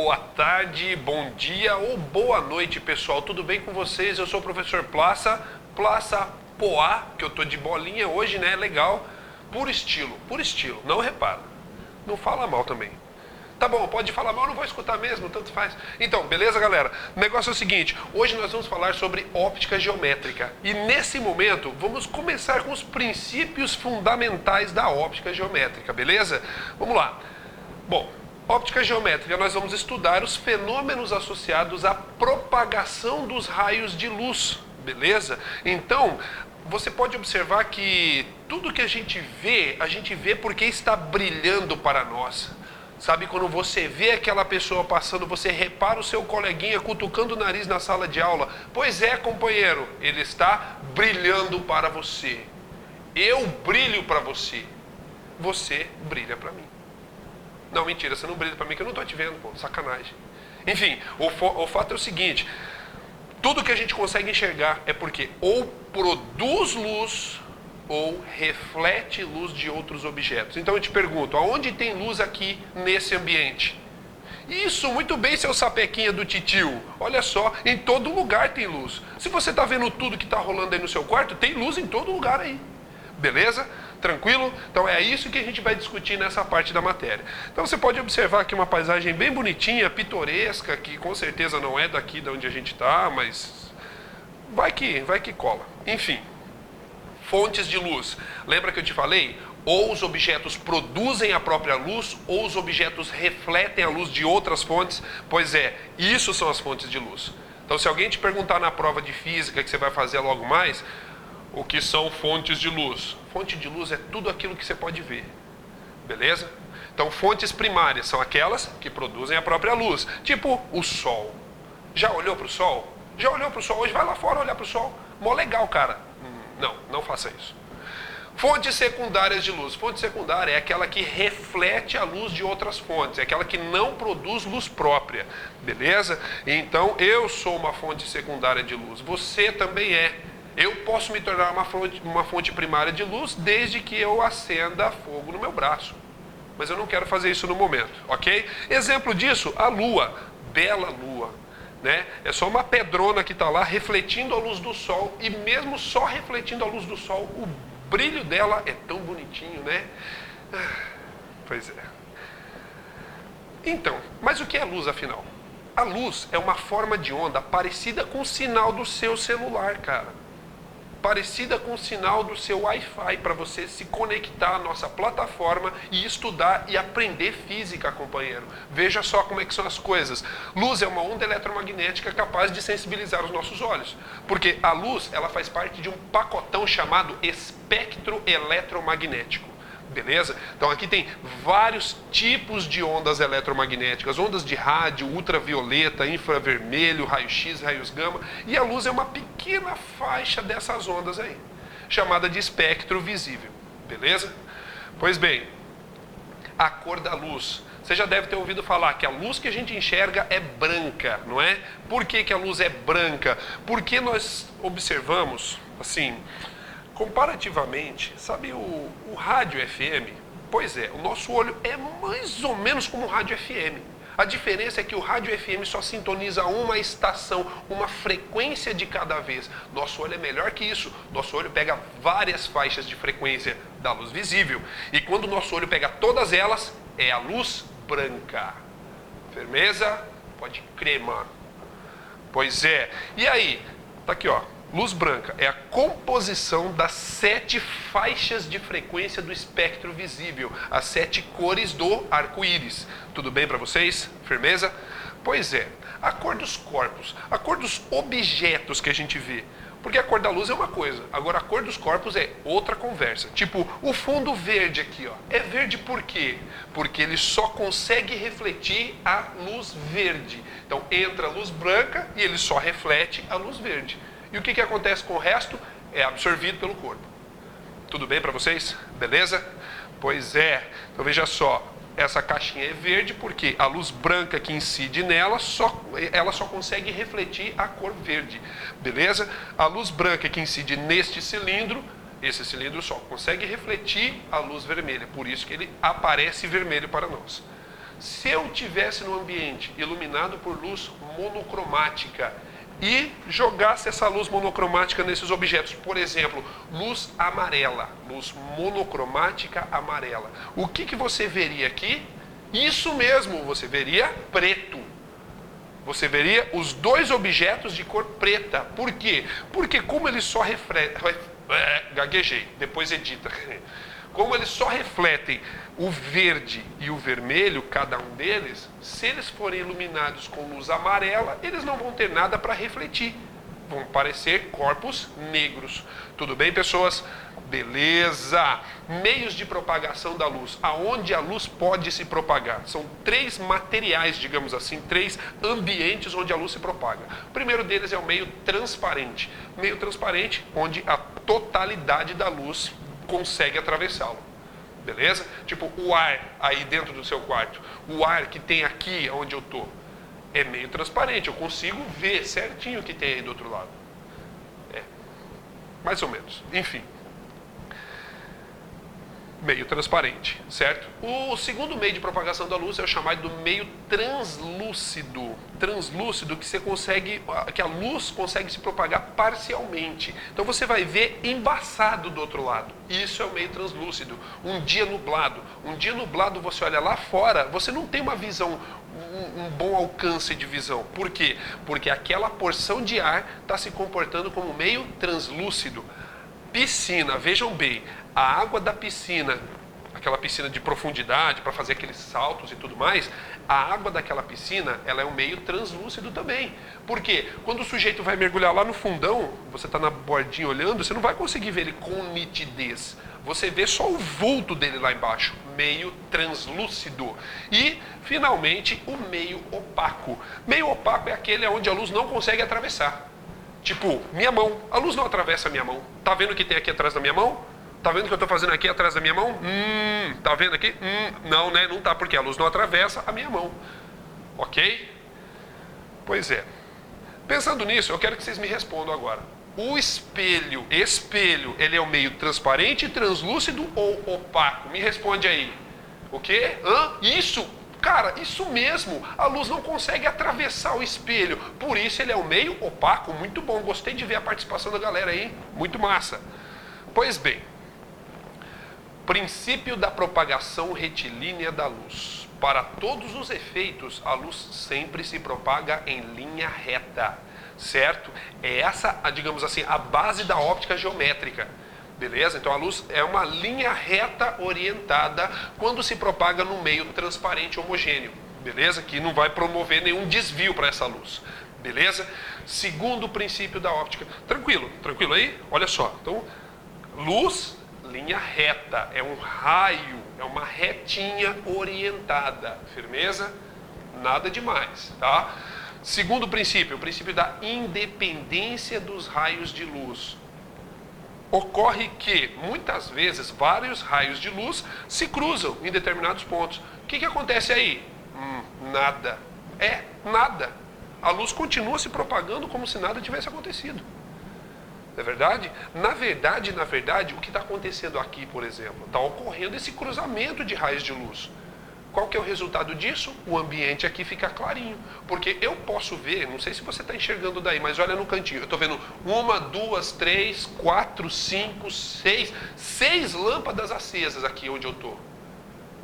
boa tarde, bom dia ou boa noite, pessoal. Tudo bem com vocês? Eu sou o professor Plaça Poá, que eu tô de bolinha hoje, né? Legal. Por estilo, não repara. Não fala mal também. Tá bom, pode falar mal, não vou escutar mesmo, tanto faz. Então, beleza, galera? O negócio é o seguinte, hoje nós vamos falar sobre óptica geométrica. E nesse momento, vamos começar com os princípios fundamentais da óptica geométrica, beleza? Vamos lá. Bom, óptica geométrica, nós vamos estudar os fenômenos associados à propagação dos raios de luz, beleza? Então, você pode observar que tudo que a gente vê porque está brilhando para nós. Sabe, quando você vê aquela pessoa passando, você repara o seu coleguinha cutucando o nariz na sala de aula. Pois é, companheiro, ele está brilhando para você. Eu brilho para você. Você brilha para mim. Não, mentira, você não brilha para mim que eu não estou te vendo, pô, sacanagem. Enfim, o fato é o seguinte, tudo que a gente consegue enxergar é porque ou produz luz ou reflete luz de outros objetos. Então eu te pergunto, aonde tem luz aqui nesse ambiente? Isso, muito bem, seu sapequinha do titio. Olha só, em todo lugar tem luz. Se você está vendo tudo que está rolando aí no seu quarto, tem luz em todo lugar aí. Beleza? Tranquilo? Então é isso que a gente vai discutir nessa parte da matéria. Então você pode observar aqui uma paisagem bem bonitinha, pitoresca, que com certeza não é daqui de onde a gente está, mas vai que cola. Enfim. Fontes de luz. Lembra que eu te falei? Ou os objetos produzem a própria luz, ou os objetos refletem a luz de outras fontes. Pois é, isso são as fontes de luz. Então, se alguém te perguntar na prova de física, que você vai fazer logo mais, o que são fontes de luz? Fonte de luz é tudo aquilo que você pode ver. Beleza? Então, fontes primárias são aquelas que produzem a própria luz. Tipo o Sol. Já olhou para o Sol? Já olhou para o Sol? Hoje vai lá fora olhar para o Sol. Mó legal, cara. Não faça isso. Fontes secundárias de luz. Fonte secundária é aquela que reflete a luz de outras fontes. É aquela que não produz luz própria. Beleza? Então, eu sou uma fonte secundária de luz. Você também é. Eu posso me tornar uma fonte primária de luz desde que eu acenda fogo no meu braço. Mas eu não quero fazer isso no momento, ok? Exemplo disso, a Lua. Bela Lua. Né? É só uma pedrona que está lá refletindo a luz do sol, e mesmo só refletindo a luz do sol, o brilho dela é tão bonitinho, né? Pois é. Então, mas o que é luz afinal? A luz é uma forma de onda parecida com o sinal do seu celular, cara. Parecida com o sinal do seu Wi-Fi, para você se conectar à nossa plataforma e estudar e aprender física, companheiro. Veja só como é que são as coisas. Luz é uma onda eletromagnética capaz de sensibilizar os nossos olhos. Porque a luz, ela faz parte de um pacotão chamado espectro eletromagnético. Beleza? Então aqui tem vários tipos de ondas eletromagnéticas, ondas de rádio, ultravioleta, infravermelho, raio-x, raios gama, e a luz é uma pequena faixa dessas ondas aí, chamada de espectro visível. Beleza? Pois bem, a cor da luz. Você já deve ter ouvido falar que a luz que a gente enxerga é branca, não é? Por que a luz é branca? Porque nós observamos, assim, comparativamente, sabe o rádio FM? Pois é, o nosso olho é mais ou menos como o rádio FM. A diferença é que o rádio FM só sintoniza uma estação, uma frequência de cada vez. Nosso olho é melhor que isso. Nosso olho pega várias faixas de frequência da luz visível. E quando o nosso olho pega todas elas, é a luz branca. Firmeza? Pode crer, mano. Pois é. E aí? Tá aqui, ó. Luz branca é a composição das 7 faixas de frequência do espectro visível, as 7 cores do arco-íris. Tudo bem para vocês? Firmeza? Pois é, a cor dos corpos, a cor dos objetos que a gente vê. Porque a cor da luz é uma coisa, agora a cor dos corpos é outra conversa. Tipo, o fundo verde aqui, ó, é verde por quê? Porque ele só consegue refletir a luz verde. Então entra a luz branca e ele só reflete a luz verde. E o que acontece com o resto? É absorvido pelo corpo. Tudo bem para vocês? Beleza? Pois é. Então veja só, essa caixinha é verde porque a luz branca que incide nela, ela só consegue refletir a cor verde. Beleza? A luz branca que incide neste cilindro, esse cilindro só consegue refletir a luz vermelha. Por isso que ele aparece vermelho para nós. Se eu tivesse no ambiente iluminado por luz monocromática e jogasse essa luz monocromática nesses objetos, por exemplo, luz amarela, luz monocromática amarela, o que você veria aqui? Isso mesmo, você veria preto. Você veria os dois objetos de cor preta. Por quê? Porque como eles só refletem... gaguejei, depois edita. Como eles só refletem o verde e o vermelho, cada um deles, se eles forem iluminados com luz amarela, eles não vão ter nada para refletir. Vão parecer corpos negros. Tudo bem, pessoas? Beleza! Meios de propagação da luz. Aonde a luz pode se propagar? São 3 materiais, digamos assim, 3 ambientes onde a luz se propaga. O primeiro deles é o meio transparente. Meio transparente, onde a totalidade da luz consegue atravessá-lo. Beleza? Tipo o ar aí dentro do seu quarto. O ar que tem aqui onde eu estou. É meio transparente, eu consigo ver certinho o que tem aí do outro lado. Mais ou menos. Enfim. Meio transparente, certo? O segundo meio de propagação da luz é o chamado do meio translúcido. Translúcido que a luz consegue se propagar parcialmente. Então você vai ver embaçado do outro lado. Isso é o meio translúcido. Um dia nublado você olha lá fora, você não tem uma visão, um bom alcance de visão. Por quê? Porque aquela porção de ar está se comportando como meio translúcido. Piscina, vejam bem, a água da piscina, aquela piscina de profundidade para fazer aqueles saltos e tudo mais, a água daquela piscina, ela é um meio translúcido também. Por quê? Quando o sujeito vai mergulhar lá no fundão, você está na bordinha olhando, você não vai conseguir ver ele com nitidez. Você vê só o vulto dele lá embaixo, meio translúcido. E, finalmente, o meio opaco. Meio opaco é aquele onde a luz não consegue atravessar. Tipo, minha mão, a luz não atravessa a minha mão. Tá vendo o que tem aqui atrás da minha mão? Tá vendo o que eu tô fazendo aqui atrás da minha mão? Tá vendo aqui? Não, né? Não tá, porque a luz não atravessa a minha mão. Ok? Pois é. Pensando nisso, eu quero que vocês me respondam agora. O espelho, ele é o meio transparente, translúcido ou opaco? Me responde aí. O quê? Isso! Cara, isso mesmo, a luz não consegue atravessar o espelho, por isso ele é um meio opaco, muito bom, gostei de ver a participação da galera aí, muito massa. Pois bem, princípio da propagação retilínea da luz. Para todos os efeitos, a luz sempre se propaga em linha reta, certo? É essa, digamos assim, a base da óptica geométrica. Beleza? Então a luz é uma linha reta orientada quando se propaga no meio transparente homogêneo. Beleza? Que não vai promover nenhum desvio para essa luz. Beleza? Segundo princípio da óptica. Tranquilo aí? Olha só. Então, luz, linha reta. É um raio, é uma retinha orientada. Firmeza? Nada demais, tá? Segundo princípio, o princípio da independência dos raios de luz. Ocorre que, muitas vezes, vários raios de luz se cruzam em determinados pontos. O que acontece aí? Nada. Nada. A luz continua se propagando como se nada tivesse acontecido. Não é verdade? Na verdade, o que está acontecendo aqui, por exemplo? Está ocorrendo esse cruzamento de raios de luz. Qual que é o resultado disso? O ambiente aqui fica clarinho. Porque eu posso ver, não sei se você está enxergando daí, mas olha no cantinho. Eu estou vendo 1, 2, 3, 4, 5, 6 lâmpadas acesas aqui onde eu estou.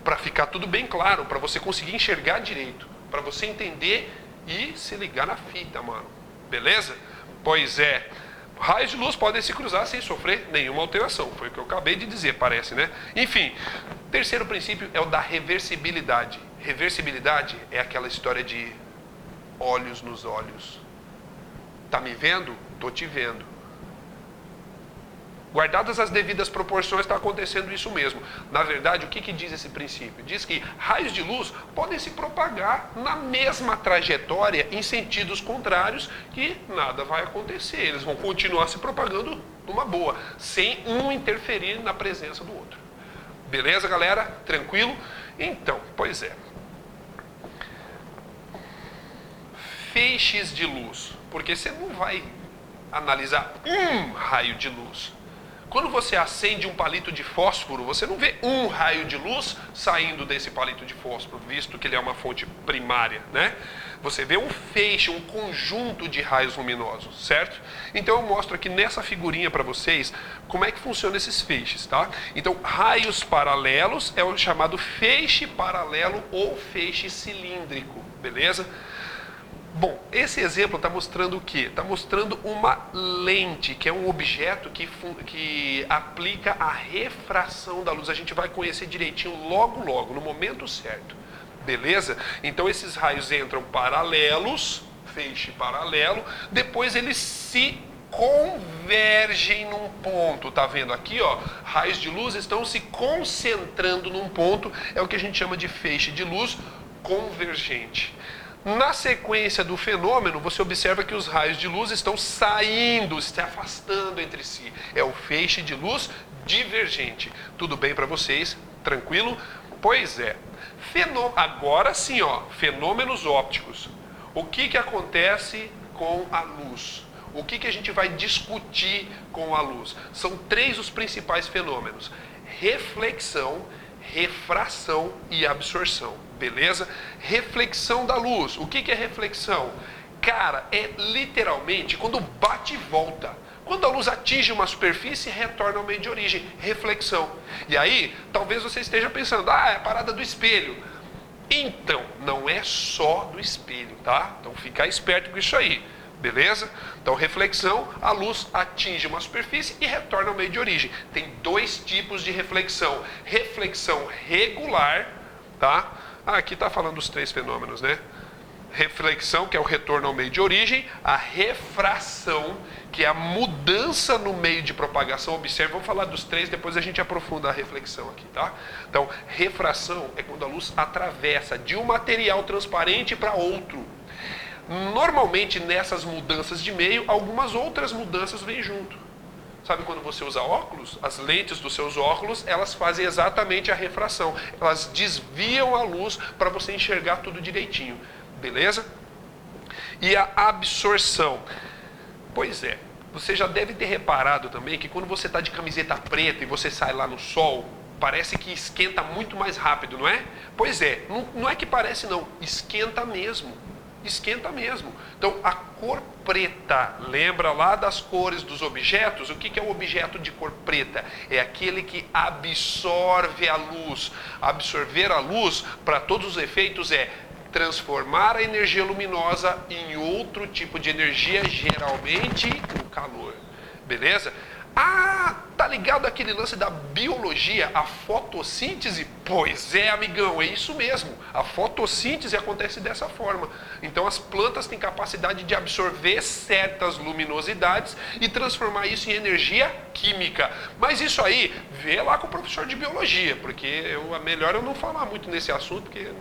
Para ficar tudo bem claro, para você conseguir enxergar direito. Para você entender e se ligar na fita, mano. Beleza? Pois é. Raios de luz podem se cruzar sem sofrer nenhuma alteração. Foi o que eu acabei de dizer, parece, né? Enfim, terceiro princípio é o da reversibilidade. Reversibilidade é aquela história de olhos nos olhos. Tá me vendo? Tô te vendo. Guardadas as devidas proporções, está acontecendo isso mesmo. Na verdade, o que diz esse princípio? Diz que raios de luz podem se propagar na mesma trajetória em sentidos contrários que nada vai acontecer. Eles vão continuar se propagando numa boa, sem um interferir na presença do outro. Beleza, galera? Tranquilo? Então, pois é. Feixes de luz. Porque você não vai analisar um raio de luz. Quando você acende um palito de fósforo, você não vê um raio de luz saindo desse palito de fósforo, visto que ele é uma fonte primária, né? Você vê um feixe, um conjunto de raios luminosos, certo? Então eu mostro aqui nessa figurinha para vocês como é que funcionam esses feixes, tá? Então, raios paralelos é o chamado feixe paralelo ou feixe cilíndrico, beleza? Bom, esse exemplo está mostrando o quê? Está mostrando uma lente, que é um objeto que aplica a refração da luz. A gente vai conhecer direitinho logo, no momento certo. Beleza? Então esses raios entram paralelos, feixe paralelo, depois eles se convergem num ponto. Tá vendo aqui, ó? Raios de luz estão se concentrando num ponto, é o que a gente chama de feixe de luz convergente. Na sequência do fenômeno, você observa que os raios de luz estão saindo, se afastando entre si. É o feixe de luz divergente. Tudo bem para vocês? Tranquilo? Pois é. Agora sim, ó, fenômenos ópticos. O que acontece com a luz? O que a gente vai discutir com a luz? São 3 os principais fenômenos: reflexão, refração e absorção, beleza? Reflexão da luz. O que é reflexão? Cara, é literalmente quando bate e volta. Quando a luz atinge uma superfície, retorna ao meio de origem. Reflexão. E aí, talvez você esteja pensando, é a parada do espelho. Então, não é só do espelho, tá? Então, fica esperto com isso aí. Beleza? Então, reflexão, a luz atinge uma superfície e retorna ao meio de origem. Tem 2 tipos de reflexão. Reflexão regular, tá? Aqui está falando os 3 fenômenos, né? Reflexão, que é o retorno ao meio de origem. A refração, que é a mudança no meio de propagação. Observe, vamos falar dos 3, depois a gente aprofunda a reflexão aqui, tá? Então, refração é quando a luz atravessa de um material transparente para outro. Normalmente, nessas mudanças de meio, algumas outras mudanças vêm junto. Sabe quando você usa óculos? As lentes dos seus óculos, elas fazem exatamente a refração. Elas desviam a luz para você enxergar tudo direitinho. Beleza? E a absorção. Pois é, você já deve ter reparado também que quando você está de camiseta preta e você sai lá no sol, parece que esquenta muito mais rápido, não é? Pois é, não é que parece não, esquenta mesmo. Esquenta mesmo. Então, a cor preta, lembra lá das cores dos objetos? O que é o objeto de cor preta? É aquele que absorve a luz. Absorver a luz, para todos os efeitos, é transformar a energia luminosa em outro tipo de energia, geralmente o calor. Beleza? Tá ligado aquele lance da biologia, a fotossíntese? Pois é, amigão, é isso mesmo. A fotossíntese acontece dessa forma. Então as plantas têm capacidade de absorver certas luminosidades e transformar isso em energia química. Mas isso aí, vê lá com o professor de biologia, porque é melhor eu não falar muito nesse assunto, porque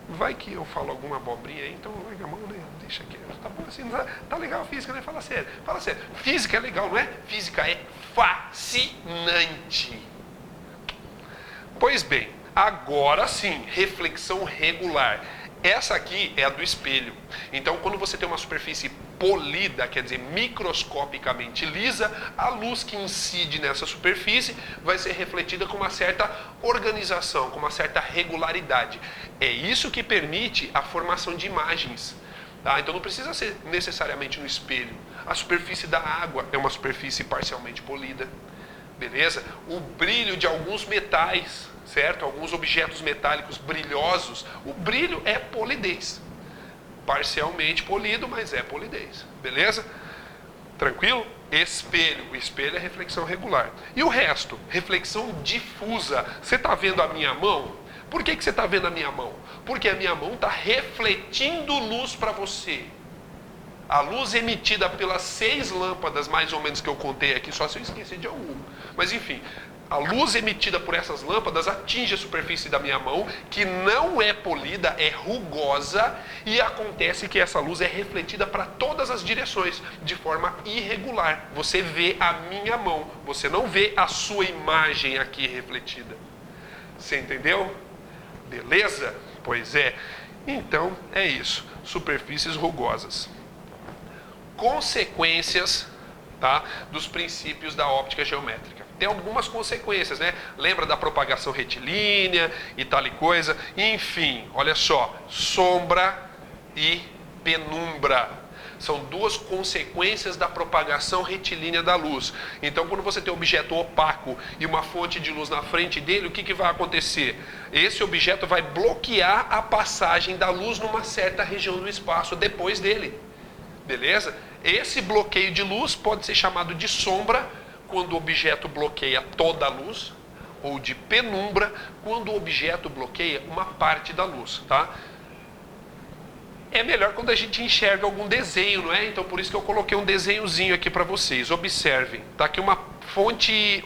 vai que eu falo alguma abobrinha aí, então larga a mão, né? Deixa aqui. Tá bom assim, tá legal a física, né? Fala sério. Fala sério. Física é legal, não é? Física é fascinante. Pois bem, agora sim, reflexão regular. Essa aqui é a do espelho. Então, quando você tem uma superfície polida, quer dizer, microscopicamente lisa, a luz que incide nessa superfície vai ser refletida com uma certa organização, com uma certa regularidade. É isso que permite a formação de imagens. Tá? Então, não precisa ser necessariamente no espelho. A superfície da água é uma superfície parcialmente polida. Beleza? O brilho de alguns metais, certo? Alguns objetos metálicos brilhosos, o brilho é polidez. Parcialmente polido, mas é polidez. Beleza? Tranquilo? Espelho. O espelho é reflexão regular. E o resto? Reflexão difusa. Você está vendo a minha mão? Por que você está vendo a minha mão? Porque a minha mão está refletindo luz para você. A luz emitida pelas 6 lâmpadas, mais ou menos, que eu contei aqui, só se eu esqueci de algum. Mas enfim, a luz emitida por essas lâmpadas atinge a superfície da minha mão, que não é polida, é rugosa, e acontece que essa luz é refletida para todas as direções, de forma irregular. Você vê a minha mão, você não vê a sua imagem aqui refletida. Você entendeu? Beleza? Pois é. Então, é isso. Superfícies rugosas. Consequências tá? Dos princípios da óptica geométrica. Tem algumas consequências, né? Lembra da propagação retilínea e tal e coisa? Enfim, olha só, sombra e penumbra. São duas consequências da propagação retilínea da luz. Então, quando você tem um objeto opaco e uma fonte de luz na frente dele, o que vai acontecer? Esse objeto vai bloquear a passagem da luz numa certa região do espaço depois dele. Beleza? Esse bloqueio de luz pode ser chamado de sombra, quando o objeto bloqueia toda a luz, ou de penumbra, quando o objeto bloqueia uma parte da luz, tá? É melhor quando a gente enxerga algum desenho, não é? Então por isso que eu coloquei um desenhozinho aqui para vocês. Observem, tá aqui uma fonte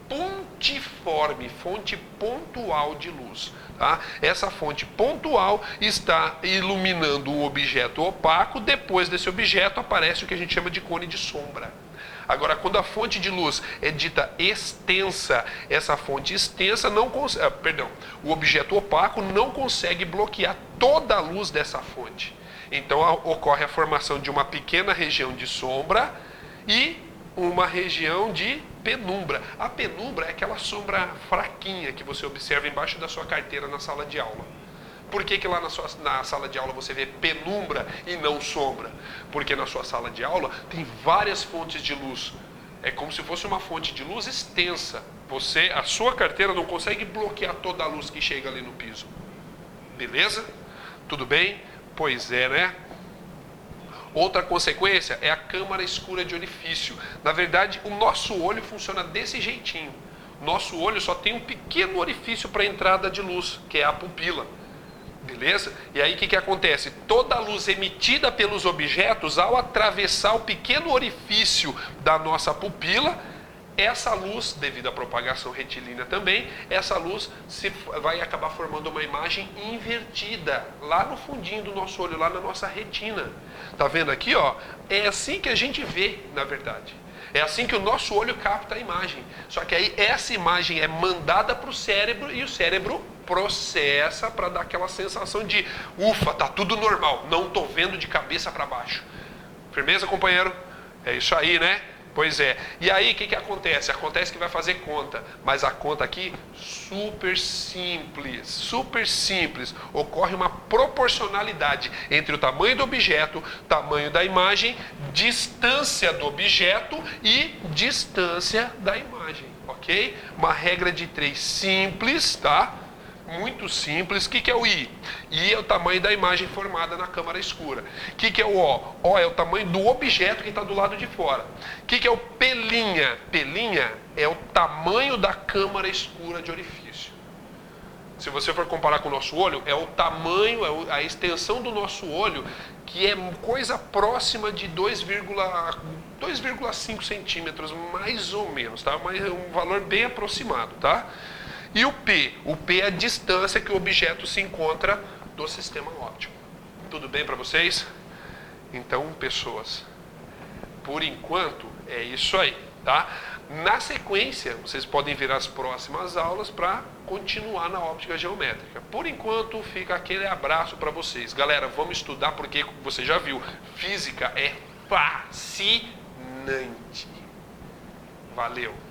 pontiforme, fonte pontual de luz, tá? Essa fonte pontual está iluminando um objeto opaco. Depois desse objeto aparece o que a gente chama de cone de sombra. Agora, quando a fonte de luz é dita extensa, essa fonte extensa não consegue, o objeto opaco não consegue bloquear toda a luz dessa fonte. Então ocorre a formação de uma pequena região de sombra e uma região de penumbra. A penumbra é aquela sombra fraquinha que você observa embaixo da sua carteira na sala de aula. Por que lá na sala de aula você vê penumbra e não sombra? Porque na sua sala de aula tem várias fontes de luz. É como se fosse uma fonte de luz extensa. A sua carteira não consegue bloquear toda a luz que chega ali no piso. Beleza? Tudo bem? Pois é, né? Outra consequência é a câmara escura de orifício. Na verdade, o nosso olho funciona desse jeitinho. Nosso olho só tem um pequeno orifício para a entrada de luz, que é a pupila. Beleza? E aí o que acontece? Toda a luz emitida pelos objetos, ao atravessar o pequeno orifício da nossa pupila, essa luz, devido à propagação retilínea também, essa luz vai acabar formando uma imagem invertida, lá no fundinho do nosso olho, lá na nossa retina. Tá vendo aqui, ó? É assim que a gente vê, na verdade. É assim que o nosso olho capta a imagem. Só que aí essa imagem é mandada para o cérebro e o cérebro processa para dar aquela sensação de ufa, tá tudo normal, não tô vendo de cabeça para baixo. Firmeza, companheiro? É isso aí, né? Pois é. E aí o que acontece? Acontece que vai fazer conta, mas a conta aqui super simples, super simples. Ocorre uma proporcionalidade entre o tamanho do objeto, tamanho da imagem, distância do objeto e distância da imagem, ok? Uma regra de 3 simples, tá? Muito simples. O que é o I? I é o tamanho da imagem formada na câmara escura. O que é o O? O é o tamanho do objeto que está do lado de fora. O que é o P'Linha? P'Linha é o tamanho da câmara escura de orifício. Se você for comparar com o nosso olho, é o tamanho, a extensão do nosso olho, que é coisa próxima de 2,5 centímetros, mais ou menos, tá? Mas é um valor bem aproximado, tá? E o P? O P é a distância que o objeto se encontra do sistema óptico. Tudo bem para vocês? Então, pessoas, por enquanto é isso aí, tá? Na sequência, vocês podem vir às próximas aulas para continuar na óptica geométrica. Por enquanto, fica aquele abraço para vocês. Galera, vamos estudar porque, você já viu, física é fascinante. Valeu!